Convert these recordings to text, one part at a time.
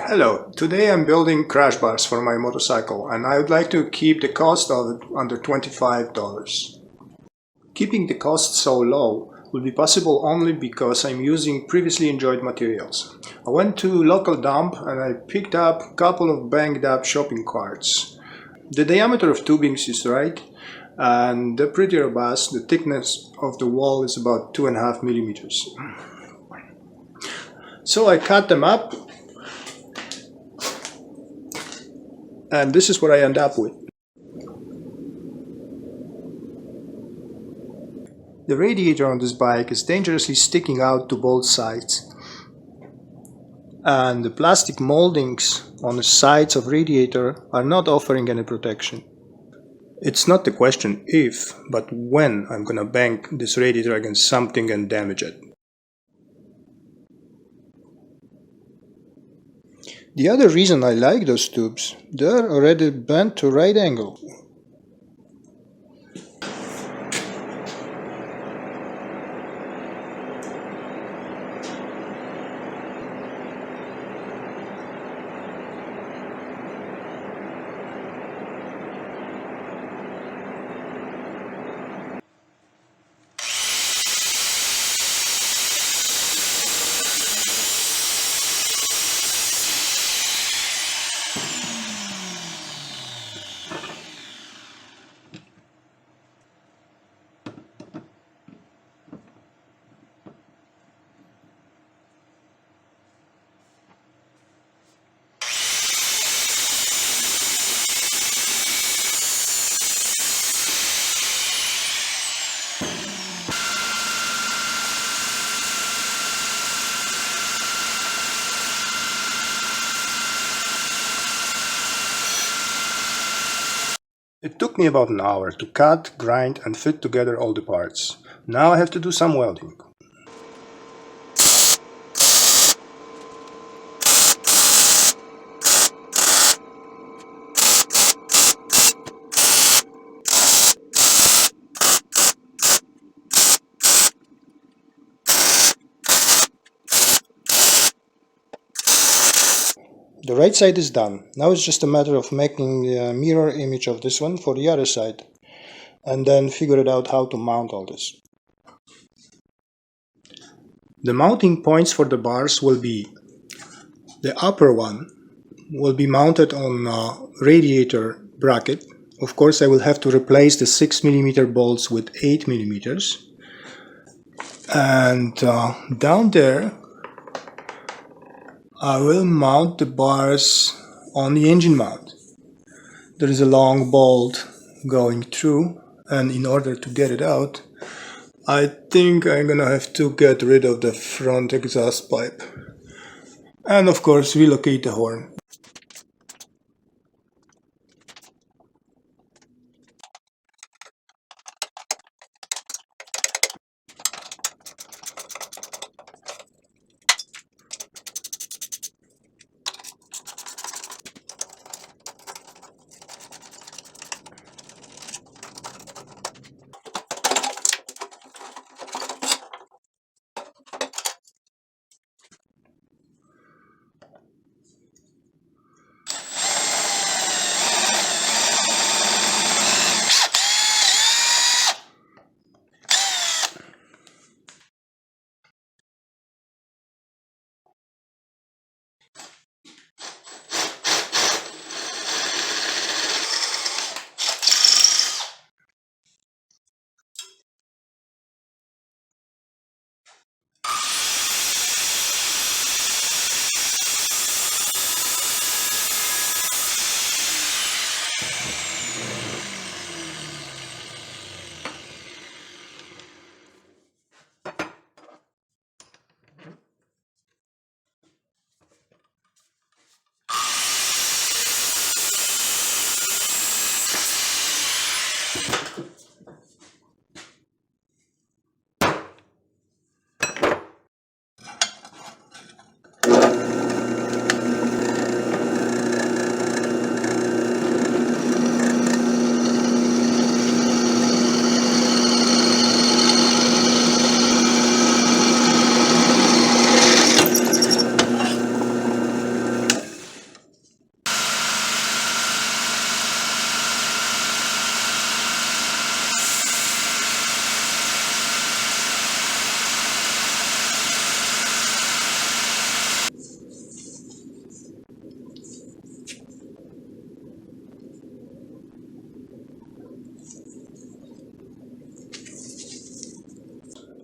Hello, today I'm building crash bars for my motorcycle and I would like to keep the cost of it under $25. Keeping the cost so low will be possible only because I'm using previously enjoyed materials. I went to local dump and I picked up a couple of banged up shopping carts. The diameter of tubings is right and they're pretty robust. The thickness of the wall is about 2.5 millimeters. So I cut them up. And this is what I end up with. The radiator on this bike is dangerously sticking out to both sides. And the plastic moldings on the sides of radiator are not offering any protection. It's not the question if, but when I'm gonna bang this radiator against something and damage it. The other reason I like those tubes, they're already bent to right angle. It took me about an hour to cut, grind and fit together all the parts. Now I have to do some welding. The right side is done. Now it's just a matter of making a mirror image of this one for the other side and then figure it out how to mount all this. The mounting points for the bars will be the upper one will be mounted on a radiator bracket. Of course I will have to replace the 6mm bolts with 8mm, and down there I will mount the bars on the engine mount. There is a long bolt going through, and in order to get it out, I think I'm gonna have to get rid of the front exhaust pipe. And of course relocate the horn.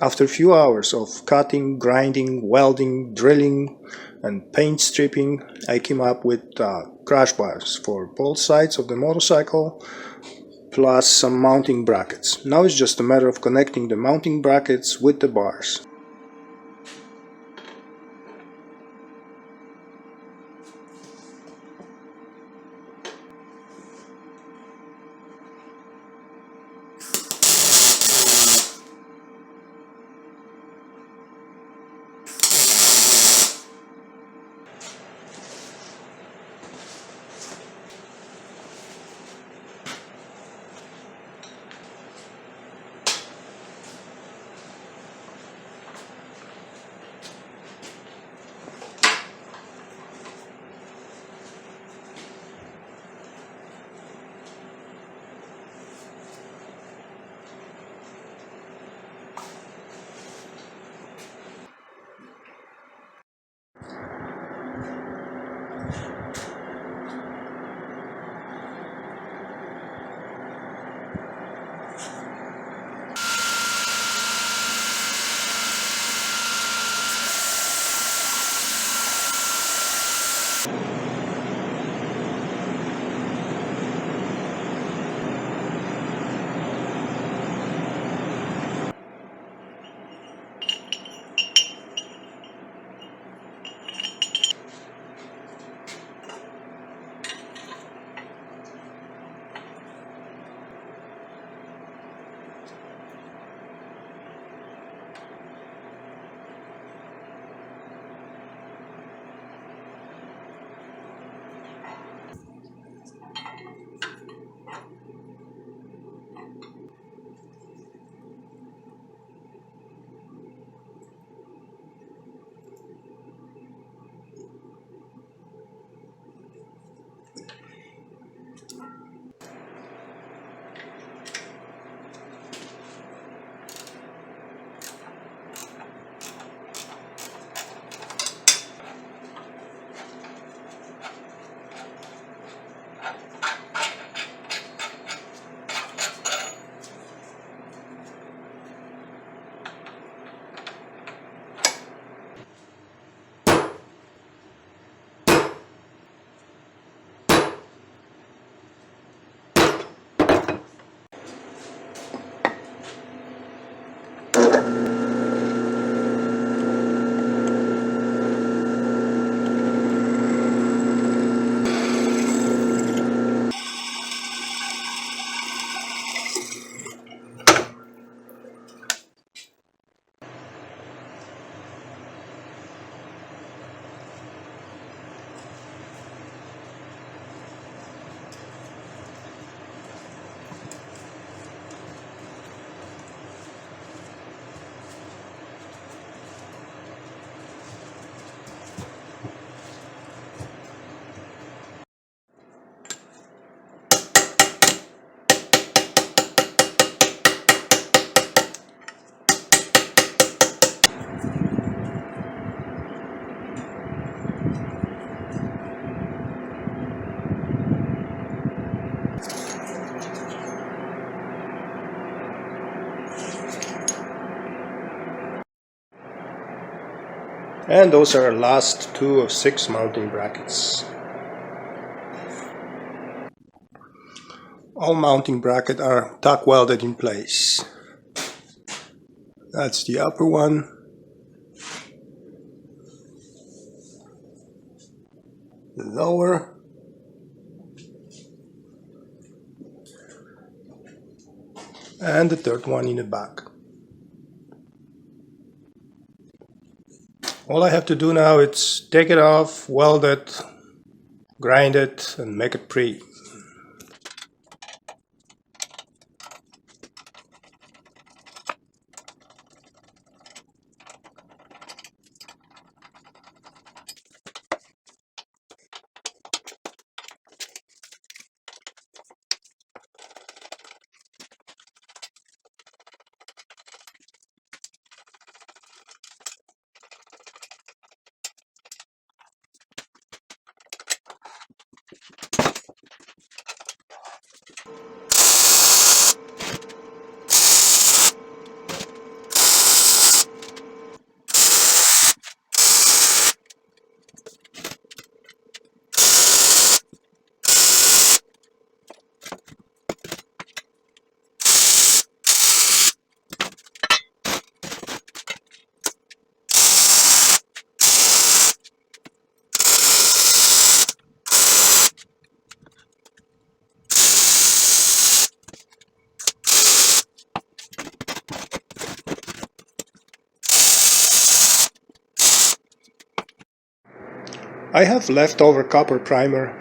After a few hours of cutting, grinding, welding, drilling, and paint stripping, I came up with crash bars for both sides of the motorcycle, plus some mounting brackets. Now it's just a matter of connecting the mounting brackets with the bars. And those are our last 2 of 6 mounting brackets. All mounting brackets are tack welded in place. That's the upper one. The lower. And the third one in the back. All I have to do now is take it off, weld it, grind it, and make it pretty. I have leftover copper primer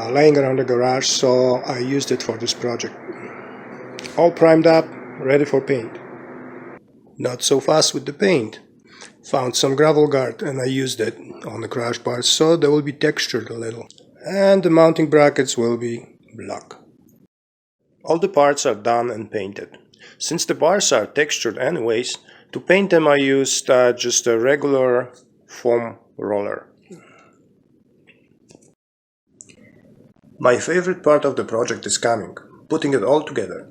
laying around the garage, so I used it for this project. All primed up, ready for paint. Not so fast with the paint. Found some gravel guard and I used it on the crash bars so they will be textured a little. And the mounting brackets will be black. All the parts are done and painted. Since the bars are textured anyways, to paint them I used just a regular foam roller. My favorite part of the project is coming, putting it all together.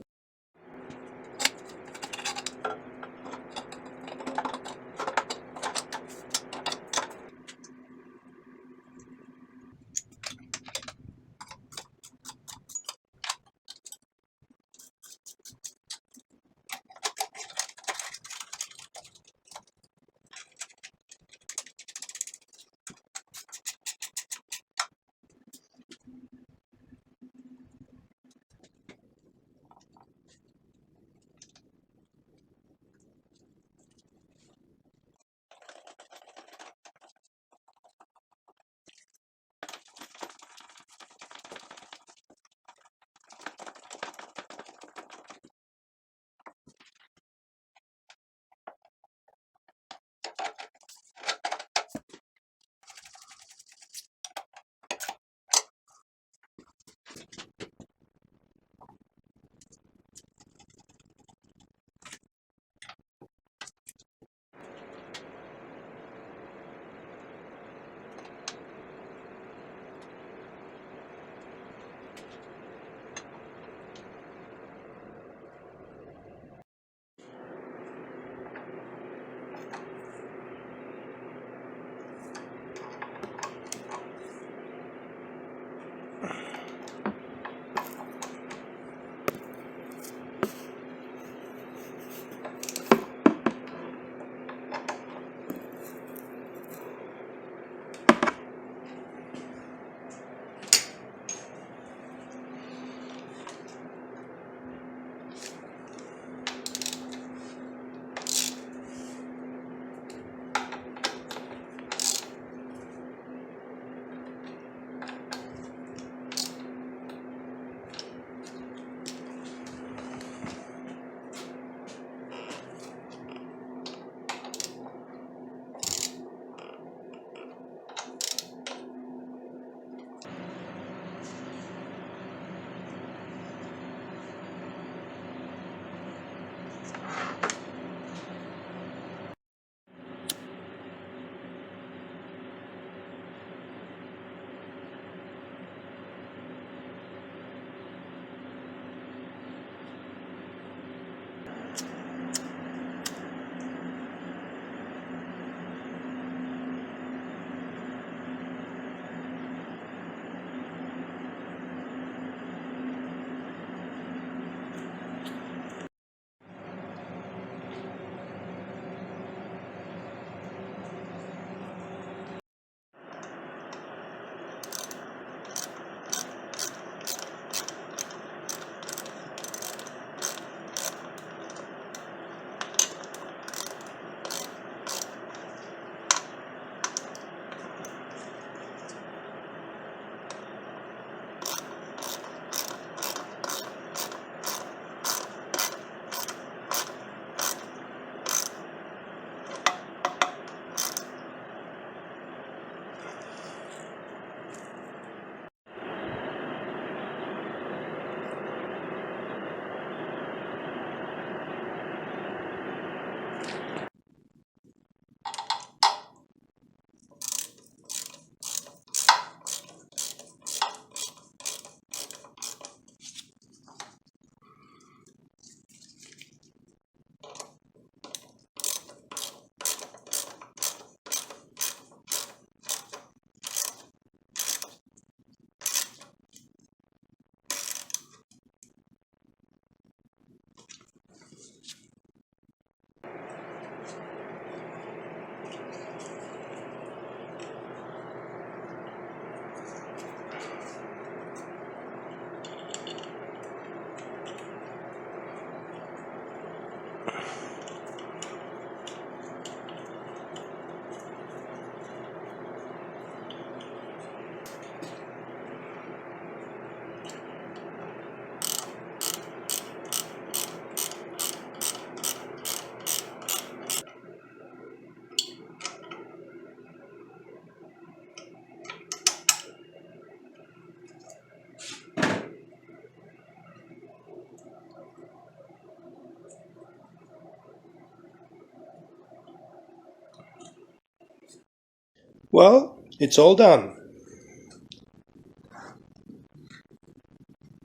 Well, it's all done.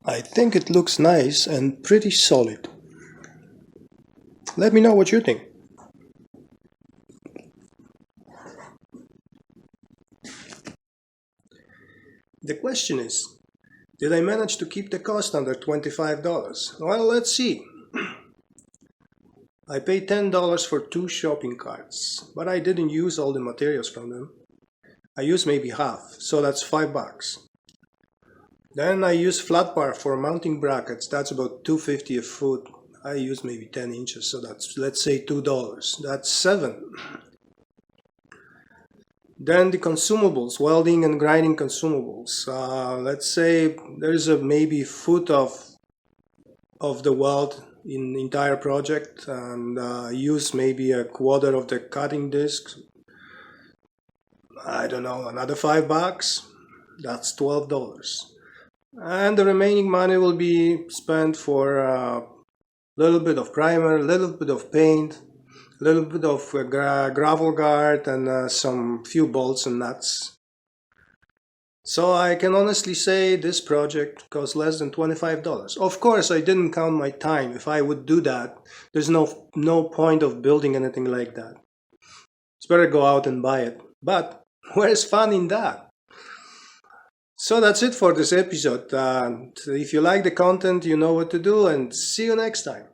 I think it looks nice and pretty solid. Let me know what you think. The question is, did I manage to keep the cost under $25? Well, let's see. I paid $10 for 2 shopping carts, but I didn't use all the materials from them. I used maybe half, so that's $5. Then I used flat bar for mounting brackets, that's about $2.50 a foot. I used maybe 10 inches, so that's, let's say, $2. That's $7. Then the consumables, welding and grinding consumables. Let's say there's a maybe foot of the weld in the entire project, and use maybe a quarter of the cutting disc. I don't know, another $5. That's $12. And the remaining money will be spent for a little bit of primer, a little bit of paint, a little bit of gravel guard, and some few bolts and nuts. So I can honestly say this project cost less than $25. Of course, I didn't count my time. If I would do that, there's no point of building anything like that. It's better go out and buy it. But where's fun in that? So that's it for this episode. If you like the content, you know what to do, and see you next time.